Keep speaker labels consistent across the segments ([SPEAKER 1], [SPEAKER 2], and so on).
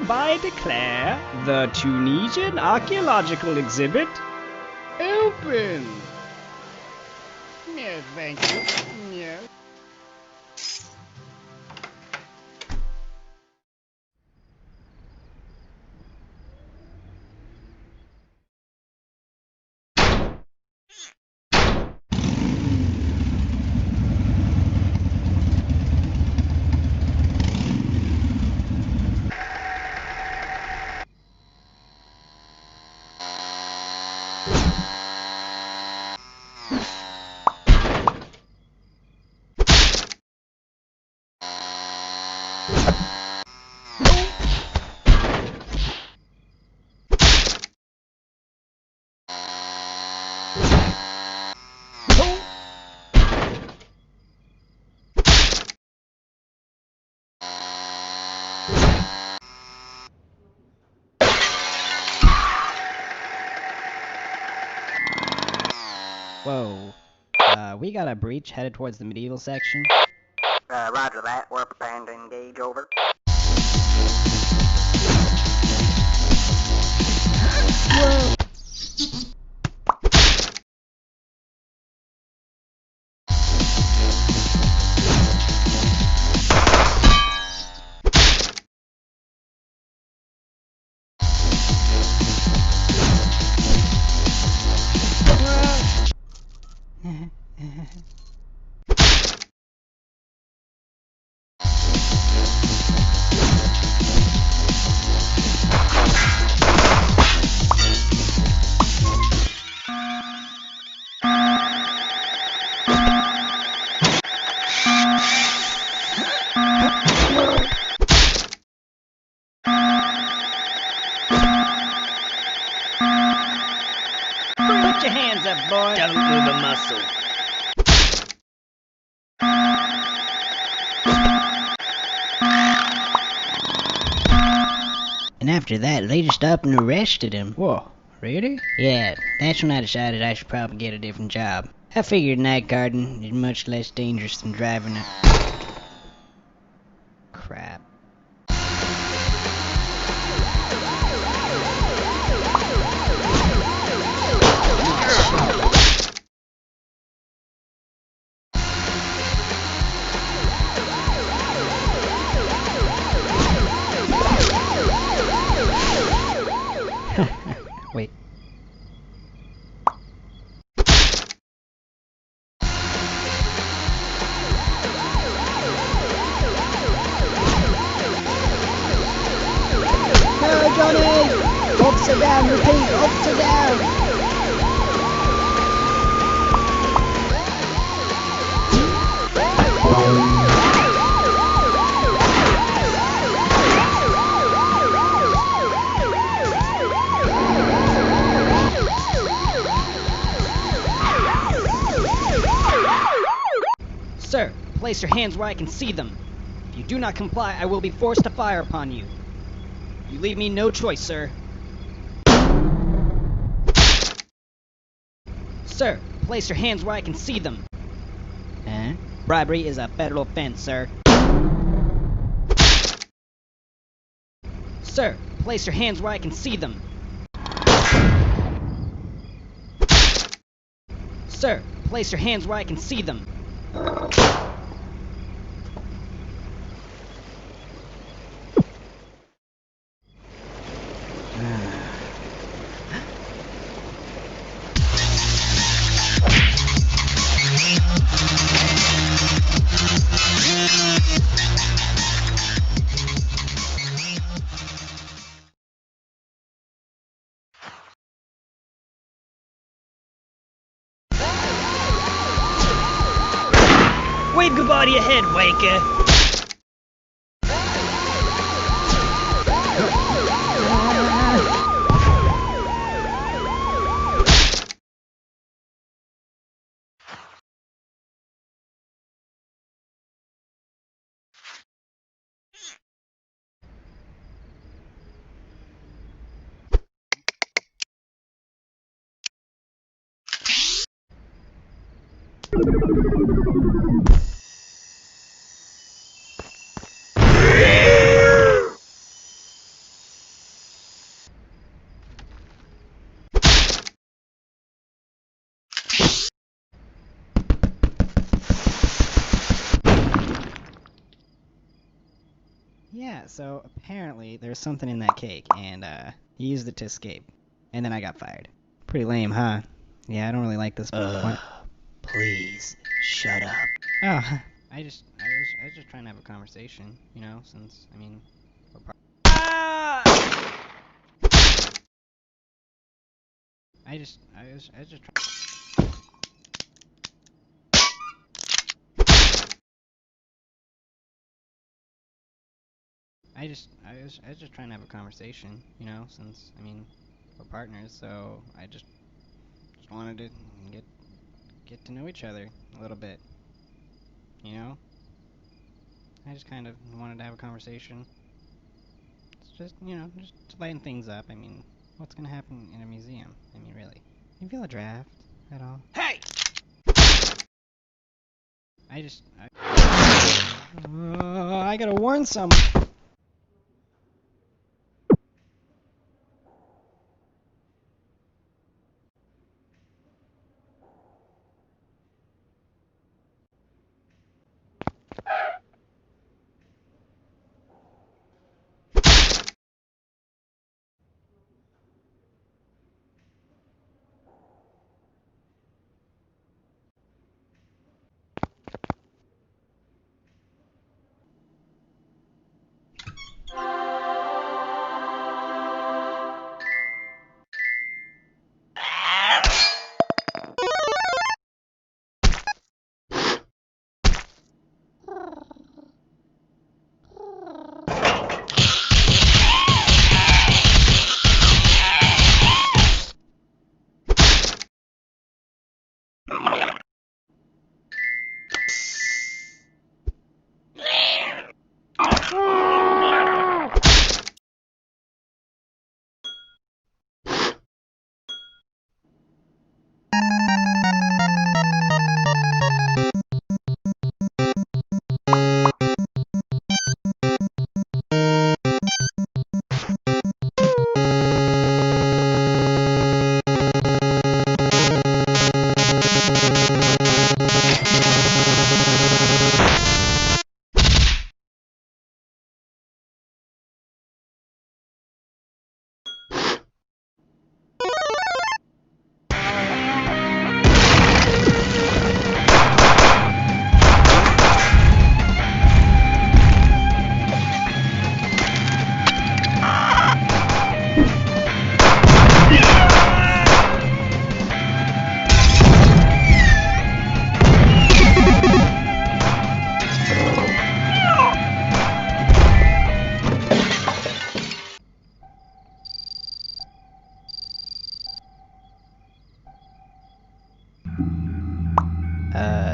[SPEAKER 1] hereby declare the Tunisian archaeological exhibit open. Yes, thank you. Yes. Whoa. We got a breach headed towards the medieval section.
[SPEAKER 2] Roger that. We're preparing to engage, over.
[SPEAKER 1] Whoa. Put your hands up, boy.
[SPEAKER 3] Don't move a muscle.
[SPEAKER 4] And after that, they just up and arrested him.
[SPEAKER 1] Whoa, really?
[SPEAKER 4] Yeah, that's when I decided I should probably get a different job. I figured night guarding is much less dangerous than driving a... Crap. Wait. No, Johnny! Officer down, repeat, officer down!
[SPEAKER 1] Sir, place your hands where I can see them. If you do not comply, I will be forced to fire upon you. You leave me no choice, sir. Sir, place your hands where I can see them.
[SPEAKER 4] Huh?
[SPEAKER 1] Bribery is a federal offense, sir. Sir, place your hands where I can see them. Sir, place your hands where I can see them.
[SPEAKER 3] Wave goodbye to your head, Waker.
[SPEAKER 1] Yeah, so apparently there's something in that cake, and he used it to escape. And then I got fired. Pretty lame, huh? Yeah, I don't really like this point.
[SPEAKER 3] Please, shut up.
[SPEAKER 1] Oh, I was just trying to have a conversation, you know, since, I mean, we're part. I was just trying. I was just trying to have a conversation, you know, since, I mean, we're partners, so I just wanted to get to know each other a little bit, you know? I just kind of wanted to have a conversation. It's just, you know, just to lighten things up. I mean, what's gonna happen in a museum? I mean, really. You feel a draft at all?
[SPEAKER 3] Hey!
[SPEAKER 1] I gotta warn someone.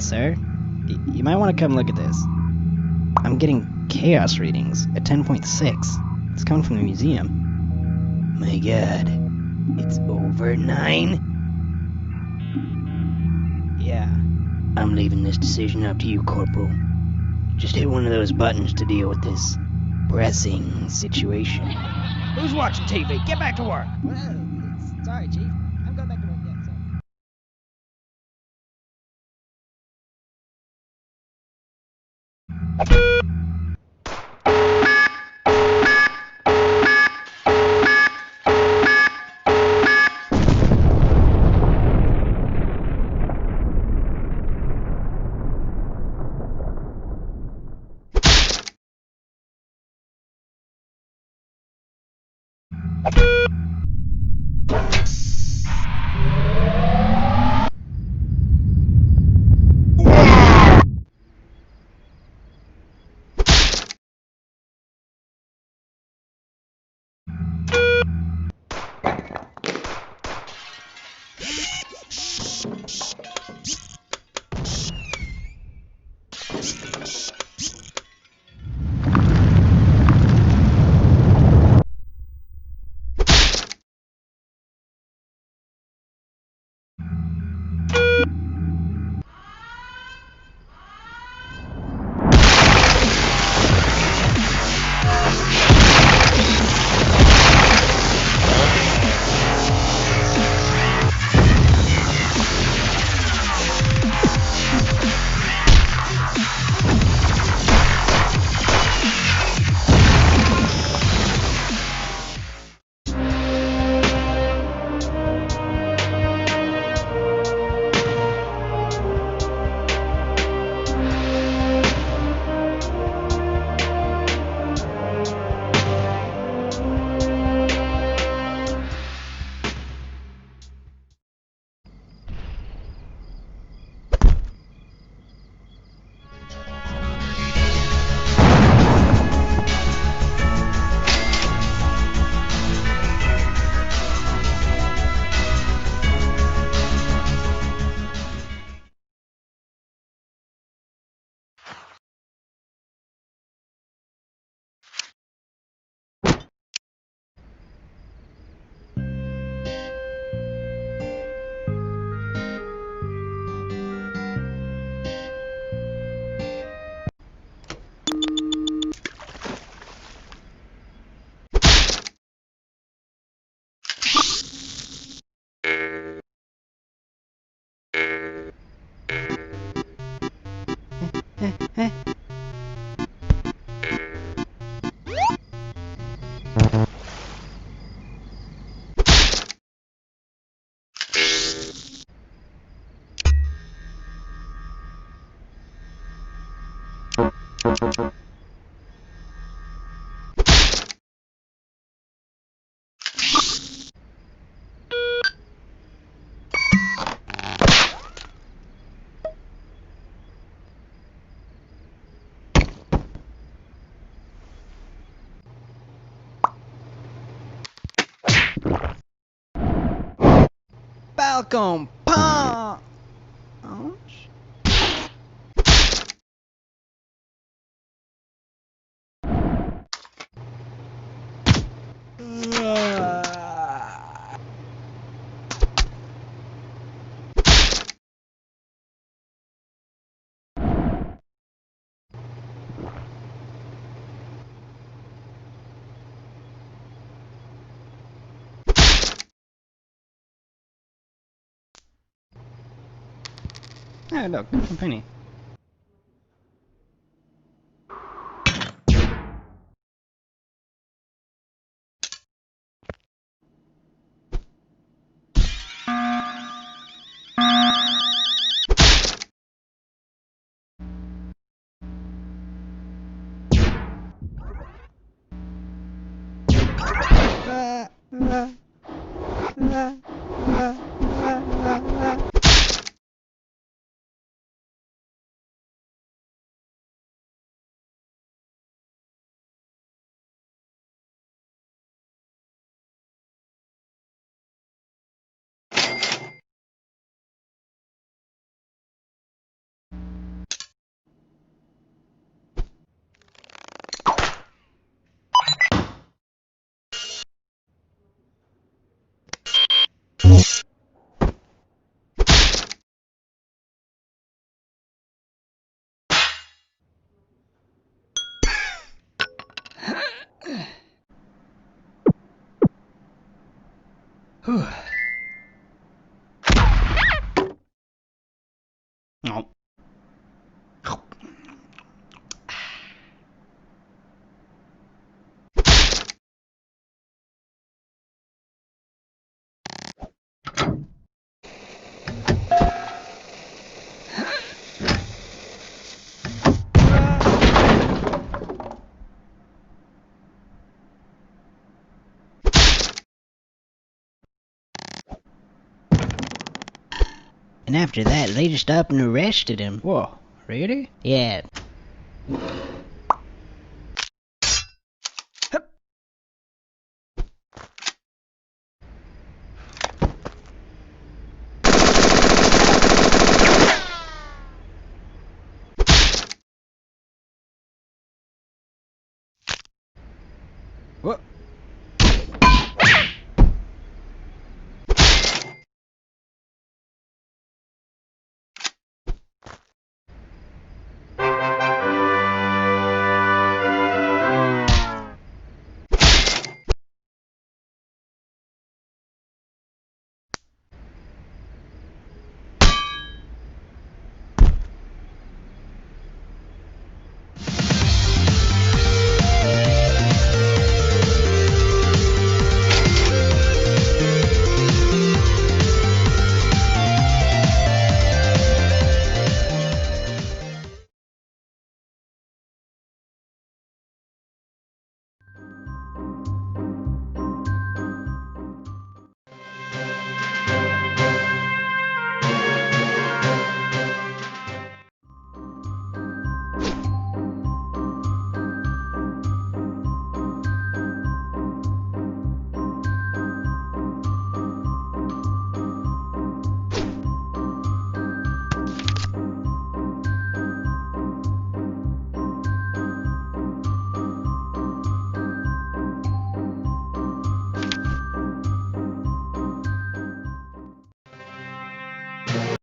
[SPEAKER 1] Sir? You might want to come look at this. I'm getting chaos readings at 10.6. It's coming from the museum.
[SPEAKER 3] My god. It's over 9?
[SPEAKER 1] Yeah.
[SPEAKER 3] I'm leaving this decision up to you, Corporal. Just hit one of those buttons to deal with this pressing situation.
[SPEAKER 1] Who's watching TV? Get back to work! Well, sorry, Chief. I'm going back to work. Yeah, sorry. Falcon punch. Oh, look, a penny. Oh.
[SPEAKER 4] And after that, they just up and arrested him.
[SPEAKER 1] Whoa, really?
[SPEAKER 4] Yeah.
[SPEAKER 1] What?